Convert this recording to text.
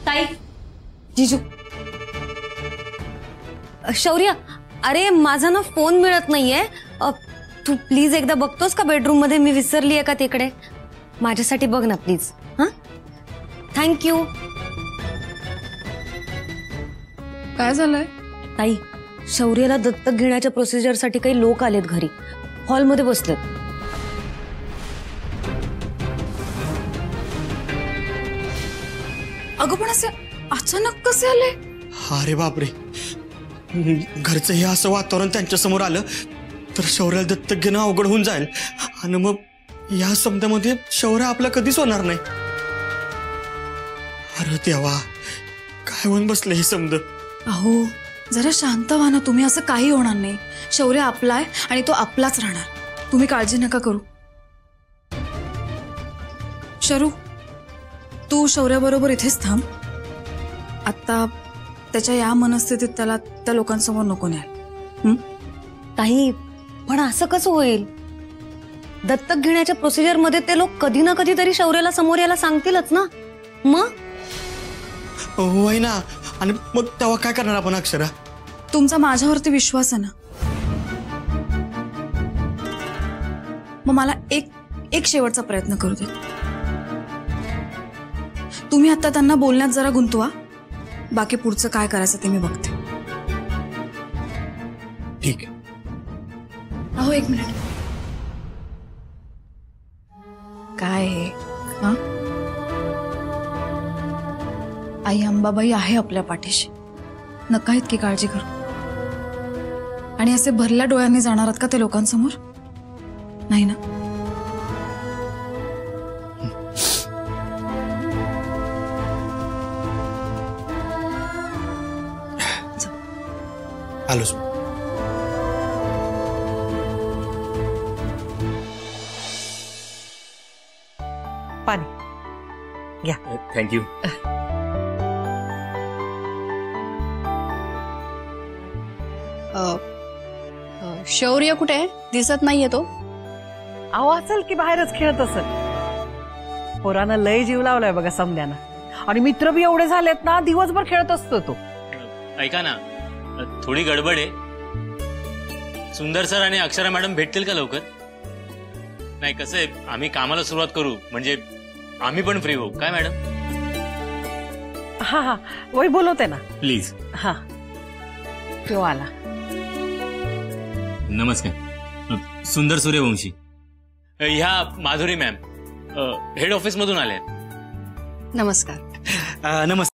ताई, जीजू, शौर्य, अरे माझा ना फोन मिळत नाहीये. तू प्लीज एकदा बघतोस का बेडरूम मध्ये मी विसरलीये का तिकडे? माझ्यासाठी बघ ना प्लीज. हा, थँक्यू. काय झालंय ताई? शौर्यला दत्तक घेण्याच्या प्रोसिजरसाठी काही लोक आलेत घरी, हॉलमध्ये बसलेत. अगं पण असे अचानक कसे आले? अरे बापरे, घरचं हे असं वातावरण त्यांच्या समोर आलं तर शौर्याला दत्तक घेणं अवघड होऊन जाईल. आणि मग या समजामध्ये शौर्य आपला कधीच होणार नाही. अरे देवा, काय होऊन बसलं हे समज. अहो जरा शांत व्हा ना तुम्ही. असं काही होणार नाही. शौर्य आपला आहे आणि तो आपलाच राहणार. तुम्ही काळजी नका करू. शरू, तू शौर्याबरोबर इथेच थांब. आता त्याच्या या मनस्थितीत त्याला त्या लोकांसमोर नको न्याल. ताई, पण असं कसं होईल? दत्तक घेण्याच्या प्रोसिजर मध्ये ते लोक कधी ना कधी तरी शौर्याला समोर यायला सांगतीलच ना. मग होय ना. आणि मग तेव्हा काय करणार आपण अक्षरा? तुमचा माझ्यावरती विश्वास आहे ना. मग मला एक शेवटचा प्रयत्न करू दे. तुम्ही आता त्यांना बोलण्यात जरा गुंतवा. बाकी पुढचं काय करायचं ते मी बघते. ठीक आहे. अहो एक मिनिट. काय आहे? हा, आई अंबाबाई आहे आपल्या पाठीशी. नका इतकी काळजी करू. आणि असे भरल्या डोळ्यांनी जाणार आहात का ते लोकांसमोर? नाही ना. आलोच. पाणी घ्या. थँक्यू. शौर्य कुठे आहे? दिसत नाहीये तो. अहो असेल की बाहेरच खेळत असेल. पोरानं लय जीव लावलाय बघा समद्यानं. आणि मित्र बी एवढे झालेत ना, दिवसभर खेळत असतो तो. ऐका ना, थोडी गडबड आहे. सुंदर सर आणि अक्षरा मॅडम भेटतील का लवकर? नाही, कसं आहे, आम्ही कामाला सुरुवात करू म्हणजे आम्ही पण फ्री होऊ. काय मॅडम? हा हा, वही बोलवते ना. प्लीज. हा, तो आला. नमस्कार. सुंदर सूर्यवंशी. ह्या माधुरी मॅम हेड ऑफिस मधून आल्या. नमस्कार. नमस्कार.